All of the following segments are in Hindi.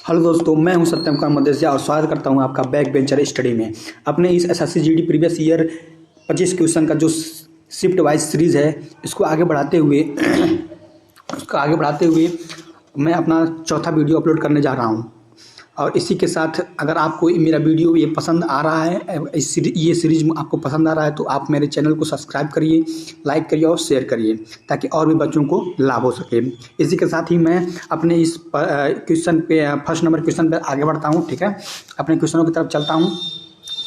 हेलो दोस्तों, मैं हूं सत्यम कुमार मदेसिया और स्वागत करता हूं आपका बैक बेंचर स्टडी में। अपने इस SSC GD previous year 25 question का जो शिफ्ट वाइज सीरीज़ है, इसको आगे बढ़ाते हुए मैं अपना चौथा वीडियो अपलोड करने जा रहा हूं। और इसी के साथ अगर आपको मेरा वीडियो ये पसंद आ रहा है, ये सीरीज आपको पसंद आ रहा है, तो आप मेरे चैनल को सब्सक्राइब करिए, लाइक करिए और शेयर करिए, ताकि और भी बच्चों को लाभ हो सके। इसी के साथ ही मैं अपने इस क्वेश्चन पे फर्स्ट नंबर क्वेश्चन पे आगे बढ़ता हूँ। ठीक है, अपने क्वेश्चनों की तरफ चलता हूँ।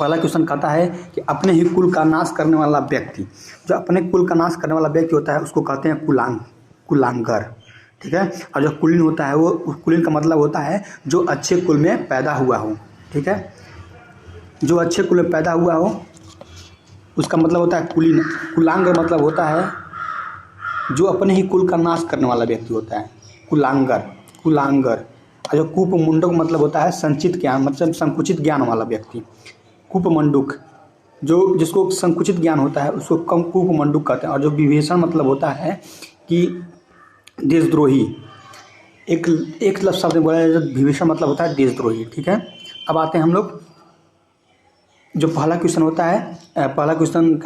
पहला क्वेश्चन कहता है कि अपने ही कुल का नाश करने वाला व्यक्ति, जो अपने कुल का नाश करने वाला व्यक्ति होता है उसको कहते हैं कुलांगर। ठीक है, और जो कुलीन होता है वो कुलीन का मतलब होता है जो अच्छे कुल में पैदा हुआ हो। ठीक है, जो अच्छे कुल में पैदा हुआ हो उसका मतलब होता है कुलीन। कुलांगर मतलब होता है जो अपने ही कुल का नाश करने वाला व्यक्ति होता है, कुलांगर। और जो कूपमंडुक मतलब होता है संचित ज्ञान, मतलब संकुचित ज्ञान वाला व्यक्ति। कूपमंडुक जो जिसको संकुचित ज्ञान होता है उसको कूपमंडुक कहते हैं। और जो विभीषण मतलब होता है कि देशद्रोही। एक लफ्ज़ शब्द बोला है, विभीषण मतलब होता है देशद्रोही। ठीक है, अब आते हैं हम लोग जो पहला क्वेश्चन होता है, पहला क्वेश्चन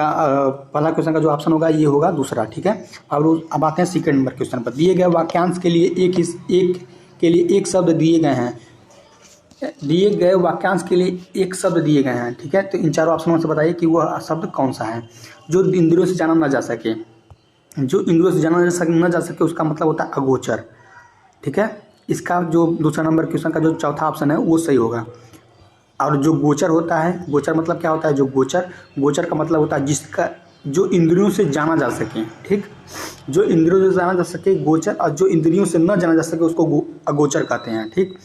का जो ऑप्शन होगा ये होगा दूसरा। ठीक है, अब आते हैं सेकंड नंबर क्वेश्चन पर। दिए गए वाक्यांश के लिए एक शब्द दिए गए हैं। दिए गए वाक्यांश के लिए एक शब्द दिए गए हैं। ठीक है, तो इन चारों ऑप्शनों से बताइए कि वह शब्द कौन सा है। जो इंद्रियों से जाना न जा सके, जो इंद्रियों से जाना न जा सके उसका मतलब होता है अगोचर। ठीक है, इसका जो दूसरा नंबर क्वेश्चन का जो चौथा ऑप्शन है वो सही होगा। और जो गोचर होता है, गोचर मतलब क्या होता है, जो गोचर का मतलब होता है जिसका जो इंद्रियों से जाना जा सके। ठीक, जो इंद्रियों से जाना जा सके गोचर, और जो इंद्रियों से न जाना जा सके उसको अगोचर कहते हैं। ठीक,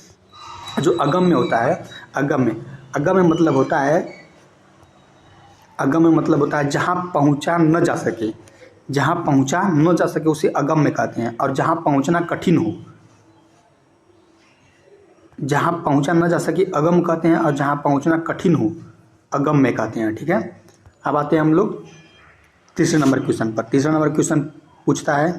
जो अगम्य होता है, अगम्य मतलब होता है जहाँ पहुँचा न जा सके, उसे अगम्य कहते हैं। और जहाँ पहुँचना कठिन हो, जहाँ पहुँचा न जा सके अगम कहते हैं, और जहाँ पहुँचना कठिन हो अगम्य कहते हैं। ठीक है, अब आते हैं हम लोग तीसरे नंबर क्वेश्चन पर। तीसरा नंबर क्वेश्चन पूछता है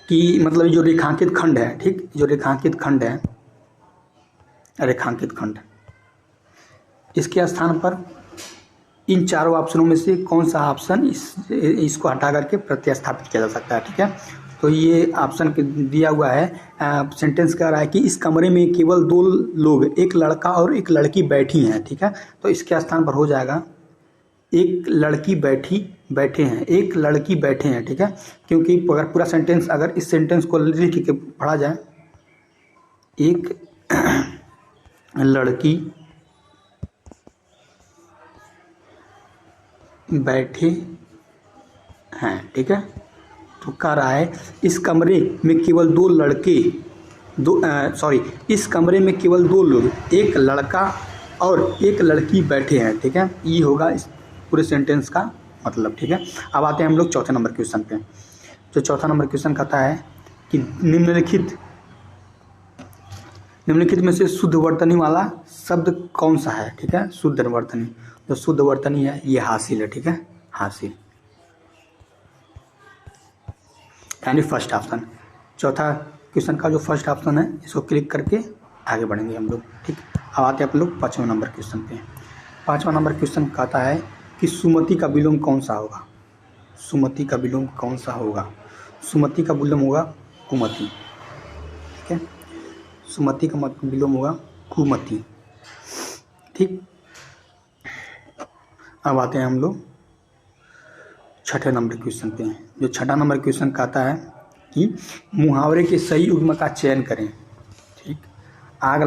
कि मतलब जो रेखांकित खंड है, ठीक, जो रेखांकित खंड, इसके स्थान पर इन चारों ऑप्शनों में से कौन सा ऑप्शन इसको हटा करके प्रतिस्थापित किया जा सकता है। ठीक है, तो ये ऑप्शन दिया हुआ है। सेंटेंस कह रहा है कि इस कमरे में केवल दो लोग, एक लड़का और एक लड़की बैठी हैं। ठीक है, तो इसके स्थान पर हो जाएगा एक लड़की बैठे हैं। ठीक है, क्योंकि अगर पूरा सेंटेंस, अगर इस सेंटेंस को लिख के पढ़ा जाए, एक लड़की बैठे हैं। ठीक है, तो कह रहा है इस कमरे में केवल इस कमरे में केवल दो लोग, एक लड़का और एक लड़की बैठे हैं। ठीक है, ये होगा इस पूरे सेंटेंस का मतलब। ठीक है, अब आते हैं हम लोग चौथे नंबर क्वेश्चन पे। जो चौथा नंबर क्वेश्चन कहता है कि निम्नलिखित में से शुद्ध वर्तनी वाला शब्द कौन सा है। ठीक है, शुद्ध वर्तनी, जो शुद्ध वर्तनी है ये हासिल है। ठीक है, हासिल यानी फर्स्ट ऑप्शन। चौथा क्वेश्चन का जो फर्स्ट ऑप्शन है इसको क्लिक करके आगे बढ़ेंगे हम लोग। ठीक, अब आते हैं आप लोग पाँचवें नंबर क्वेश्चन पे। पाँचवा नंबर क्वेश्चन कहता है कि सुमति का विलोम कौन सा होगा। सुमति का विलोम होगा कुमति। ठीक है, सुमति का विलोम होगा कुमति। ठीक, अब आते हैं हम लोग छठे नंबर क्वेश्चन पे। जो छठा नंबर क्वेश्चन कहता है कि मुहावरे के सही युग्म का चयन करें। ठीक, आग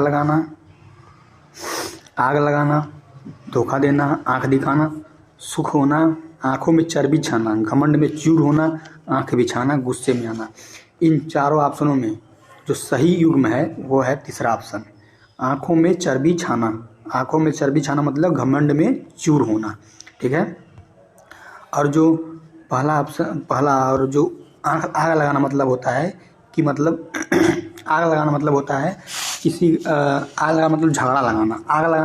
लगाना, धोखा देना, आंख दिखाना, सुख होना, आंखों में चर्बी छाना, घमंड में चूर होना, आंख बिछाना, गुस्से में आना। इन चारों ऑप्शनों में जो सही युग्म है वो है तीसरा ऑप्शन, आंखों में चर्बी छाना मतलब घमंड में चूर होना। ठीक है, और जो पहला और जो आग लगाना मतलब होता है कि मतलब आग लगाना मतलब होता है आग लगाना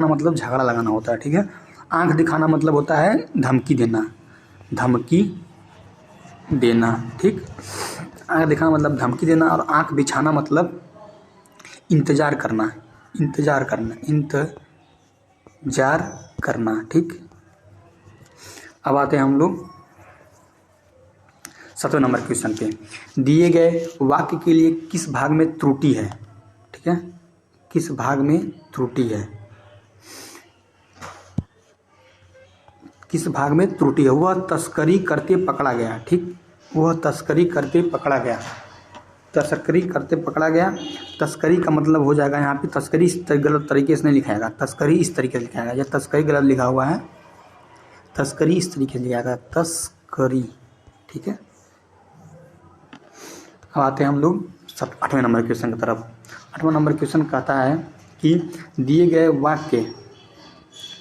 मतलब झगड़ा लगाना होता है। ठीक है, आंख दिखाना मतलब होता है धमकी देना। ठीक, आंख दिखाना मतलब धमकी देना, और आंख बिछाना मतलब इंतज़ार करना, इंतज़ार करना, इंतज़ार करना। ठीक, अब आते हैं हम लोग 7वें नंबर क्वेश्चन पे। दिए गए वाक्य के लिए किस भाग में त्रुटि है? ठीक है, किस भाग में त्रुटि है? किस भाग में त्रुटि है? वह तस्करी करते पकड़ा गया। ठीक, वह तस्करी करते पकड़ा गया, तस्करी करते पकड़ा गया। तस्करी का मतलब हो जाएगा यहाँ पे, तस्करी इस गलत तरीके से नहीं लिखाएगा, तस्करी इस तरीके से लिखाएगा, या तस्करी गलत लिखा हुआ है, तस्करी इस तरीके से लिखाएगा, तस्करी। ठीक है, अब आते हैं हम लोग 8वें नंबर क्वेश्चन की तरफ। 8वां नंबर क्वेश्चन कहता है कि दिए गए वाक्य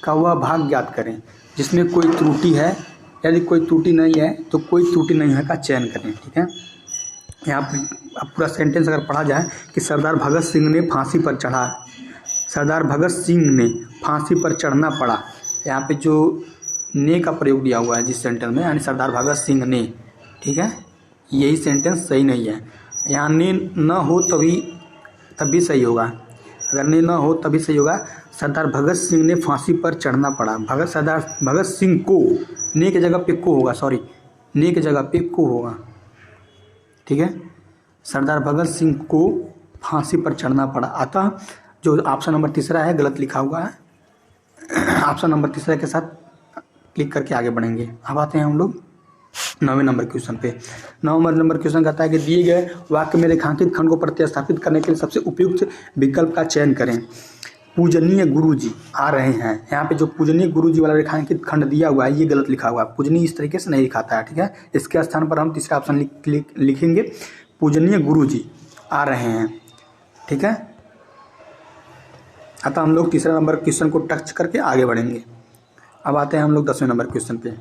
का वह भाग ज्ञात करें जिसमें कोई त्रुटि है। यदि कोई त्रुटि नहीं है तो कोई त्रुटि नहीं है का चयन करें। ठीक है, यहाँ पर पूरा सेंटेंस अगर पढ़ा जाए कि सरदार भगत सिंह ने फांसी पर चढ़ा, सरदार भगत सिंह ने फांसी पर चढ़ना पड़ा। यहाँ पे जो ने का प्रयोग दिया हुआ है जिस सेंटेंस में, यानी सरदार भगत सिंह ने। ठीक है, यही सेंटेंस सही नहीं है। यहाँ ने न हो तभी सही होगा, अगर ने न हो तभी सही होगा। सरदार भगत सिंह ने फांसी पर चढ़ना पड़ा, सरदार भगत सिंह को, ने की जगह पे को होगा, सॉरी, ने की जगह पे को होगा। ठीक है, सरदार भगत सिंह को फांसी पर चढ़ना पड़ा। अतः जो ऑप्शन नंबर तीसरा है गलत लिखा हुआ है। ऑप्शन नंबर तीसरा के साथ क्लिक करके आगे बढ़ेंगे। अब आते हैं हम लोग 9वें नंबर क्वेश्चन पे। 9वां नंबर क्वेश्चन कहता है कि दिए गए वाक्य में रेखांकित खंड को प्रतिस्थापित करने के लिए सबसे उपयुक्त विकल्प का चयन करें। पूजनीय गुरुजी आ रहे हैं। यहाँ पे जो पूजनीय गुरुजी वाला रेखांकित खंड दिया हुआ है ये गलत लिखा हुआ है, पूजनीय इस तरीके से नहीं लिखाता है। ठीक है, इसके स्थान पर हम तीसरा ऑप्शन लिखेंगे, पूजनीय गुरुजी आ रहे हैं। ठीक है, अतः हम लोग तीसरा नंबर क्वेश्चन को टच करके आगे बढ़ेंगे। अब आते हैं हम लोग 10वें नंबर क्वेश्चन पे।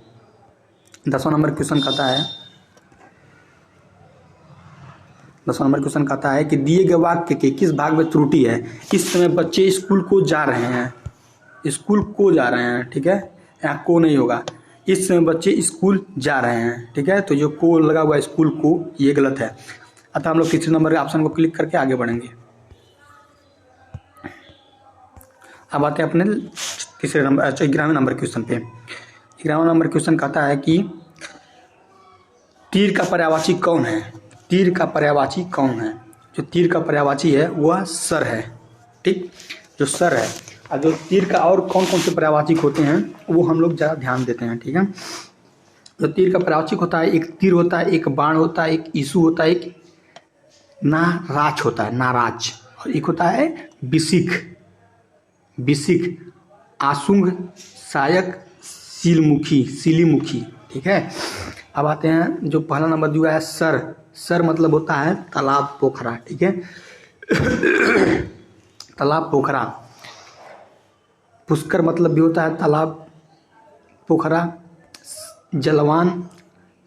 10वां नंबर क्वेश्चन कहता है, 10वां नंबर क्वेश्चन कहता है कि दिए गए वाक्य के किस भाग में त्रुटि है? इस समय बच्चे स्कूल को जा रहे हैं, स्कूल को जा रहे हैं। ठीक है, यहाँ को नहीं होगा, इस समय बच्चे स्कूल जा रहे हैं। ठीक है, तो जो को लगा हुआ है स्कूल को, ये गलत है। अतः हम लोग तीसरे नंबर के ऑप्शन को क्लिक करके आगे बढ़ेंगे। अब आते हैं अपने 11वें नंबर क्वेश्चन पे। 11वां नंबर क्वेश्चन कहता है कि तीर का पर्यायवाची कौन है? तीर का पर्यायवाची कौन है? जो तीर का पर्यायवाची है वह सर है। ठीक, जो सर है। और जो तीर का और कौन कौन से पर्यायवाची होते हैं वो हम लोग ज़्यादा ध्यान देते हैं। ठीक है, जो तीर का पर्यायवाची होता है, एक तीर होता है, एक बाण होता है, एक ईसु होता है, एक नाराज होता है, नाराज, और एक होता है बिसिक, बिसिक, आसुंग, सायक, सिलीमुखी। ठीक है, अब आते हैं जो पहला नंबर दिया है सर। सर मतलब होता है तालाब, पोखरा। ठीक है, तालाब, पोखरा। पुष्कर मतलब भी होता है तालाब, पोखरा। जलवान,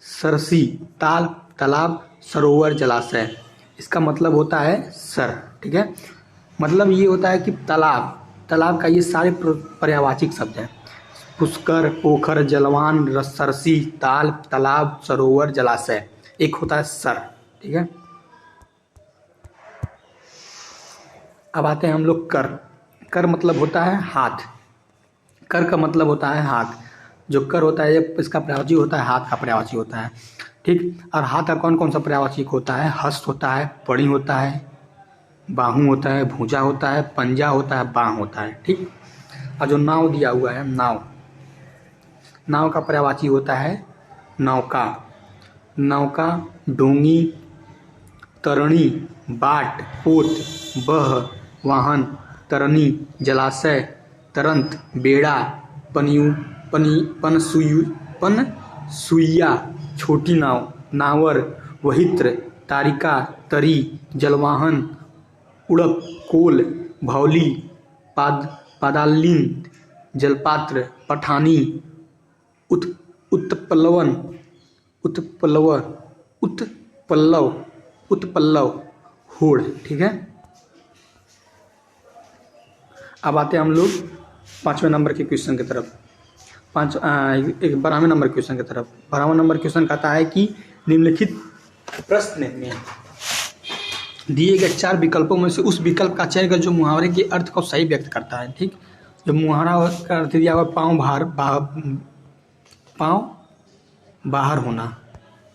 सरसी, ताल, तालाब, सरोवर, जलाशय। इसका मतलब होता है सर। ठीक है, मतलब ये होता है कि तालाब, तालाब का ये सारे पर्यायवाची शब्द हैं। पुष्कर, पोखर, जलवान, सरसी, ताल, तालाब, सरोवर, जलाशय। एक होता है सर। ठीक है, अब आते हैं हम लोग कर। कर मतलब होता है हाथ, कर का मतलब होता है हाथ। जो कर होता है इसका पर्यायवाची होता है, हाथ का पर्यायवाची होता है। ठीक, और हाथ का कौन कौन सा पर्यायवाची होता है? हस्त होता है, पड़ी होता है, बाहू होता है, भुजा होता है, पंजा होता है, बाह होता है। ठीक, और जो नाव दिया हुआ है, नाव, नाव का पर्यायवाची होता है नौका। नौका, डोंगी, तरणी, बाट, पोत, बह, वाहन, तरनी, जलाशय, तरंत, बेड़ा, पनसुइया, छोटी नाव, नावर, वहित्र, तारिका, तरी, जलवाहन, उड़प, कोल, भौली, पादालीन, जलपात्र, पठानी, उत्पल्लव, होड़। ठीक है, अब आते हैं हम लोग 5वें नंबर के क्वेश्चन की तरफ। 12वें नंबर क्वेश्चन की तरफ। 12वां नंबर क्वेश्चन कहता है कि निम्नलिखित प्रश्न में दिए गए 4 विकल्पों में से उस विकल्प का चयन कर जो मुहावरे के अर्थ को सही व्यक्त करता है। ठीक, जो मुहावरा का अर्थ दिया हुआ पाँव बाहर होना।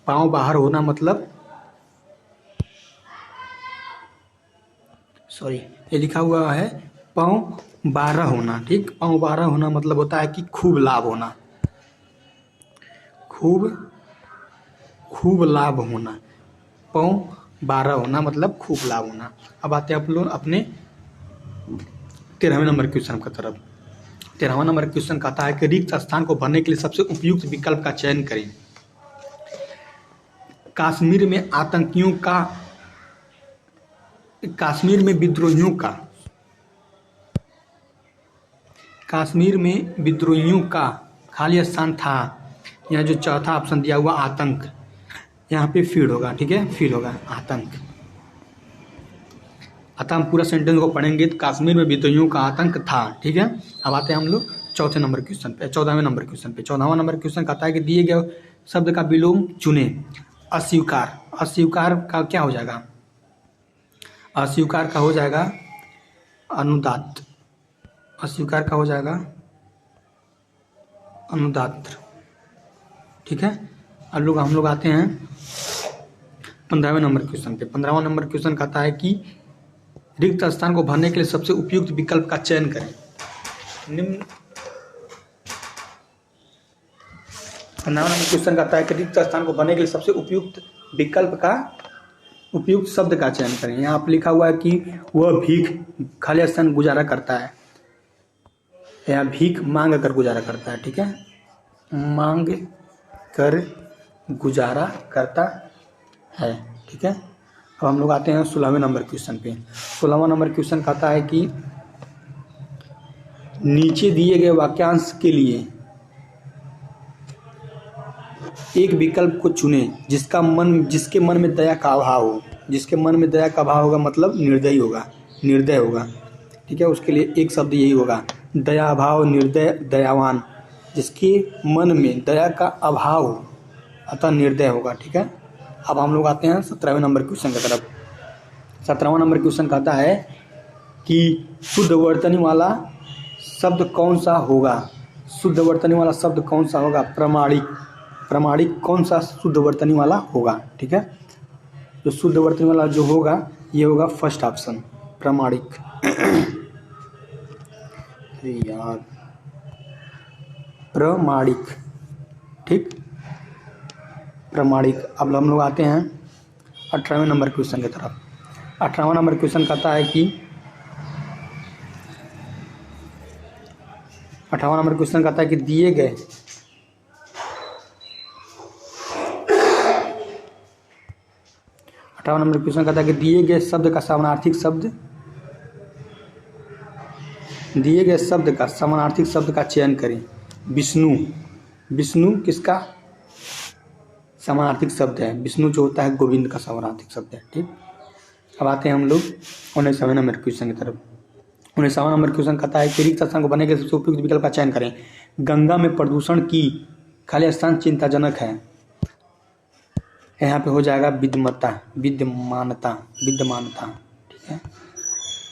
पाँव बाहर होना मतलब ये लिखा हुआ है पाँव 12 होना। ठीक, पाँव 12 होना मतलब होता है कि खूब लाभ होना, खूब लाभ होना। पाँव 12 होना मतलब खूब लाभ होना। अब आते हैं आप लोग अपने 13वें नंबर क्वेश्चन की तरफ। 13वां नंबर क्वेश्चन कहता है कि रिक्त स्थान को भरने के लिए सबसे उपयुक्त विकल्प का चयन करें। कश्मीर में विद्रोहियों का खाली स्थान था। यहाँ जो चौथा ऑप्शन दिया हुआ आतंक, यहाँ पे फील होगा। ठीक है, फील होगा आतंक। अतः हम पूरा सेंटेंस को पढ़ेंगे तो कश्मीर में विद्रोहियों का आतंक था। ठीक है, अब आते हैं हम लोग 14वें नंबर क्वेश्चन पे। 14वां नंबर क्वेश्चन कहता है कि दिए गए शब्द का विलोम चुने। अस्वीकार, अस्वीकार का क्या हो जाएगा? अस्वीकार का हो जाएगा अनुदात। अस्वीकार का हो जाएगा अनुदात। ठीक है, अब हम लोग आते हैं 15वें नंबर क्वेश्चन पे। 15वां नंबर क्वेश्चन कहता है कि रिक्त स्थान को भरने के लिए सबसे उपयुक्त विकल्प का चयन करें। निम्न 15वां नंबर क्वेश्चन कहता है कि रिक्त स्थान को भरने के लिए सबसे उपयुक्त विकल्प का उपयुक्त शब्द का चयन करें। यहाँ आप लिखा हुआ है कि वह भीख खाली स्थान गुजारा करता है। यहाँ भीख मांग कर गुजारा करता है। ठीक है, मांग कर गुजारा करता है। ठीक है, अब हम लोग आते हैं 16वें नंबर क्वेश्चन पे। 16वां नंबर क्वेश्चन कहता है कि नीचे दिए गए वाक्यांश के लिए एक विकल्प को चुने जिसके मन में दया का अभाव हो। जिसके मन में दया का अभाव होगा मतलब निर्दयी होगा, निर्दय होगा। ठीक है, उसके लिए एक शब्द यही होगा, दया अभाव, निर्दय, दयावान। जिसके मन में दया का अभाव हो अतः निर्दय होगा। ठीक है, अब हम लोग आते हैं 17वें नंबर क्वेश्चन की तरफ। 17वां नंबर क्वेश्चन कहता है कि शुद्ध वर्तनी वाला शब्द कौन सा होगा? शुद्ध वर्तनी वाला शब्द कौन सा होगा? प्रमाणिक। प्रमाणिक कौन सा शुद्ध वर्तनी वाला होगा? ठीक है, जो शुद्ध वर्तनी वाला जो होगा ये होगा फर्स्ट ऑप्शन, प्रमाणिक। यार, प्रमाणिक। ठीक, प्रमाणिक। अब हम लोग आते हैं 18वें नंबर क्वेश्चन की तरफ। 18वां नंबर क्वेश्चन कहता है कि 18वां नंबर क्वेश्चन कहता है कि दिए गए 18वां नंबर क्वेश्चन कहता है कि दिए गए शब्द का समानार्थी शब्द का चयन करें। विष्णु, विष्णु किसका समानार्थी शब्द है? विष्णु जो होता है गोविंद का समानार्थी शब्द है। ठीक, अब आते हैं हम लोग 19वें नंबर क्वेश्चन की तरफ। 19वां नंबर क्वेश्चन कहता है कि रिक्त स्थान को भरने के सबसे उपयुक्त विकल्प का चयन करें। गंगा में प्रदूषण की खाली स्थान चिंताजनक है। यहाँ पे हो जाएगा विद्यमानता। ठीक है,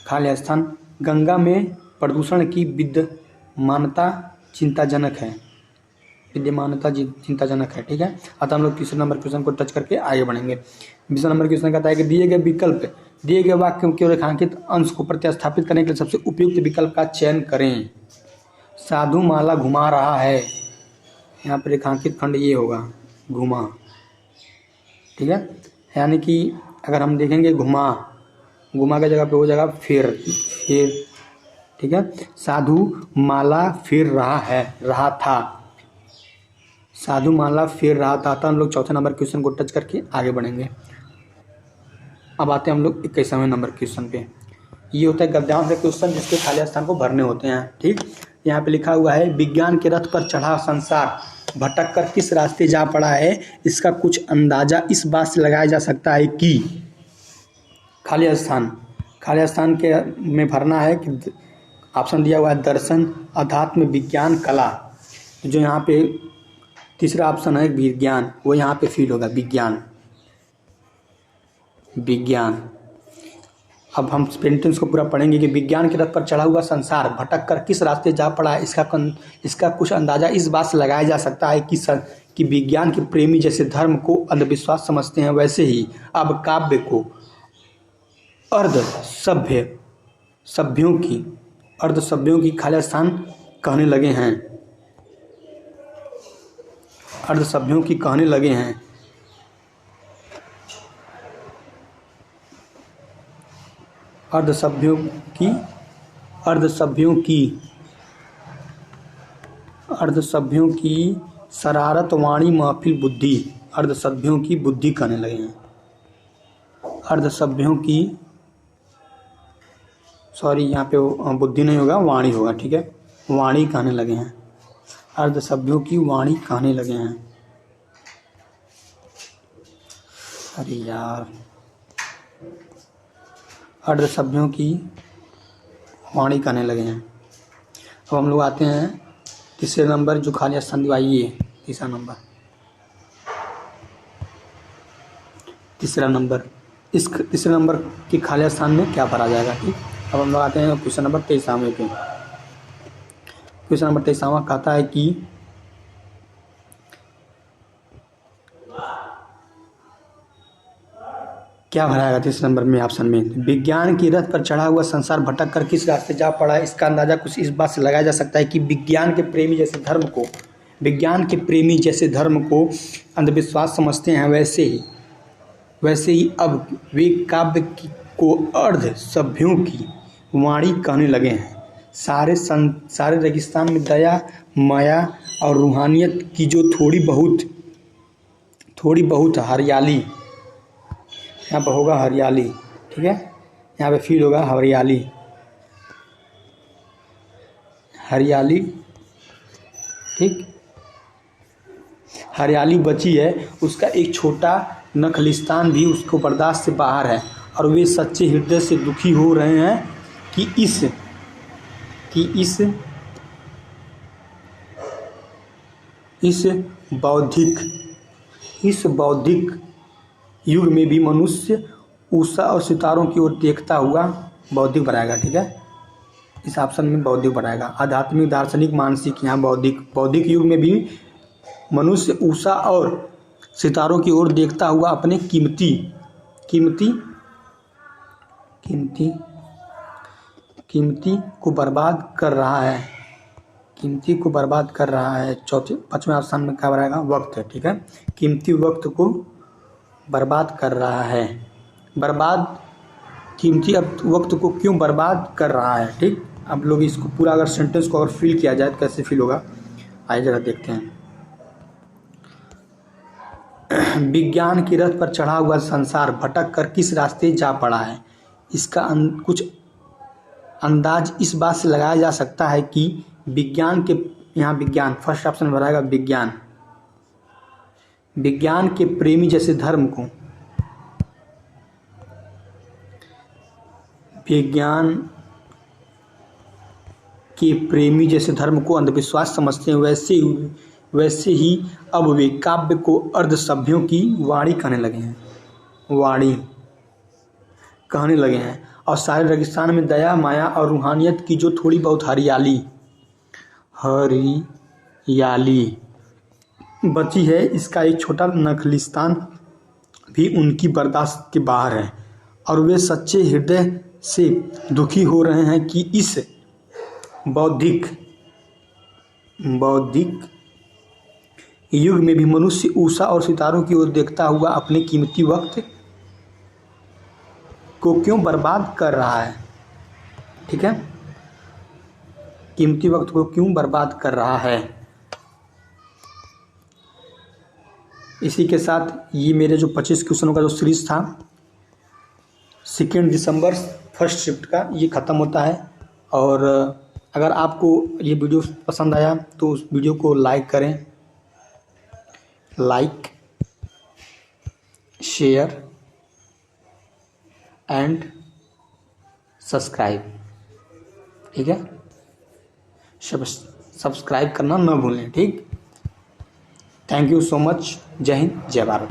खाली स्थान गंगा में प्रदूषण की विद्यमानता चिंताजनक है। विद्यमानता चिंताजनक है। ठीक है, अतः हम लोग तीसरे नंबर क्वेश्चन को टच करके आगे बढ़ेंगे। 20 नंबर क्वेश्चन कहता है कि दिए गए वाक्य के रेखांकित अंश को प्रतिस्थापित करने के लिए सबसे उपयुक्त विकल्प का चयन करें। साधु माला घुमा रहा है, यहाँ पर रेखांकित खंड ये होगा घुमा। ठीक है, यानी कि अगर हम देखेंगे घुमा के जगह पे हो जाएगा फिर। ठीक है, साधु माला फिर रहा था। साधु माला फिर रहा था। तो हम लोग चौथे नंबर क्वेश्चन को टच करके आगे बढ़ेंगे। अब आते हैं हम लोग 21वें नंबर क्वेश्चन पे। ये होता है गद्यांश से क्वेश्चन जिसके खाली स्थान को भरने होते हैं। ठीक, यहाँ पे लिखा हुआ है विज्ञान के रथ पर चढ़ा संसार भटक कर किस रास्ते जा पड़ा है, इसका कुछ अंदाजा इस बात से लगाया जा सकता है कि खाली स्थान के में भरना है कि ऑप्शन दिया हुआ है दर्शन, अध्यात्म, विज्ञान, कला। जो यहाँ पे तीसरा ऑप्शन है विज्ञान, वो यहाँ पे फील होगा विज्ञान। अब हम सेंटेंस को पूरा पढ़ेंगे कि विज्ञान की रथ पर चढ़ा हुआ संसार भटक कर किस रास्ते जा पड़ा है, इसका कुछ अंदाजा इस बात से लगाया जा सकता है कि विज्ञान के प्रेमी जैसे धर्म को अंधविश्वास समझते हैं, वैसे ही अब काव्य को अर्ध सभ्यों की खालिस्तान कहने लगे हैं। अर्ध सभ्यों की कहने लगे हैं। अर्ध सभ्यों की शरारत वाणी महफिल बुद्धि, अर्ध सभ्यों की बुद्धि कहने लगे हैं। अर्ध सभ्यों की, सॉरी यहाँ पे बुद्धि नहीं होगा, वाणी होगा, ठीक है, वाणी कहने लगे हैं। अर्ध सभ्यों की वाणी कहने लगे हैं। अरे यार, अर्ध सभ्यों की वाणी कहने लगे हैं। अब हम लोग आते हैं तीसरे नंबर, जो खाली स्थान दिवाइए। तीसरा नंबर, इस तीसरे नंबर के खाली स्थान में क्या भरा जाएगा, ठीक। अब हम लोग आते हैं क्वेश्चन नंबर 23 पे। क्वेश्चन नंबर 23 कहता है कि क्या भराएगा तीसरे नंबर में ऑप्शन में, विज्ञान की रथ पर चढ़ा हुआ संसार भटक कर किस रास्ते जा पड़ा है, इसका अंदाजा कुछ इस बात से लगाया जा सकता है कि विज्ञान के प्रेमी जैसे धर्म को अंधविश्वास समझते हैं, वैसे ही अब वे काव्य को अर्ध सभ्यों की वाणी कहने लगे हैं। सारे रेगिस्तान में दया, माया और रूहानियत की जो थोड़ी बहुत हरियाली, यहाँ पर होगा हरियाली, ठीक है, यहाँ पे फील होगा हरियाली, ठीक, हरियाली बची है, उसका एक छोटा नखलिस्तान भी उसको बर्दाश्त से बाहर है, और वे सच्चे हृदय से दुखी हो रहे हैं कि इस बौद्धिक युग में भी मनुष्य उषा और सितारों की ओर देखता हुआ, बौद्धिक बनाएगा, ठीक है, इस ऑप्शन में बौद्धिक बनाएगा। आध्यात्मिक, दार्शनिक, मानसिक, यहाँ बौद्धिक युग में भी मनुष्य उषा और सितारों की ओर देखता हुआ अपने कीमती को बर्बाद कर रहा है। पांचवें ऑप्शन में क्या बनाएगा, वक्त, ठीक है, कीमती वक्त को बर्बाद कर रहा है। कीमती वक्त को क्यों बर्बाद कर रहा है, ठीक। अब लोग इसको पूरा अगर सेंटेंस को अगर फील किया जाए तो कैसे फील होगा, आइए जरा देखते हैं। विज्ञान की रथ पर चढ़ा हुआ संसार भटक कर किस रास्ते जा पड़ा है, इसका कुछ अंदाज इस बात से लगाया जा सकता है कि विज्ञान फर्स्ट ऑप्शन में बनाएगा विज्ञान के प्रेमी जैसे धर्म को अंधविश्वास समझते हैं, वैसे ही अब वे काव्य को अर्ध सभ्यों की वाणी कहने लगे हैं, और सारे रेगिस्तान में दया, माया और रूहानियत की जो थोड़ी बहुत हरियाली बची है, इसका एक छोटा नखलिस्तान भी उनकी बर्दाश्त के बाहर है, और वे सच्चे हृदय से दुखी हो रहे हैं कि इस बौद्धिक युग में भी मनुष्य उषा और सितारों की ओर देखता हुआ अपने कीमती वक्त को क्यों बर्बाद कर रहा है, ठीक है, कीमती वक्त को क्यों बर्बाद कर रहा है। इसी के साथ ये मेरे जो 25 क्वेश्चनों का जो सीरीज था 2 दिसंबर फर्स्ट शिफ्ट का, ये ख़त्म होता है। और अगर आपको ये वीडियो पसंद आया तो उस वीडियो को लाइक, शेयर एंड सब्सक्राइब, ठीक है, सब्सक्राइब करना ना भूलें, ठीक। Thank you so much. जय हिंद, जय भारत।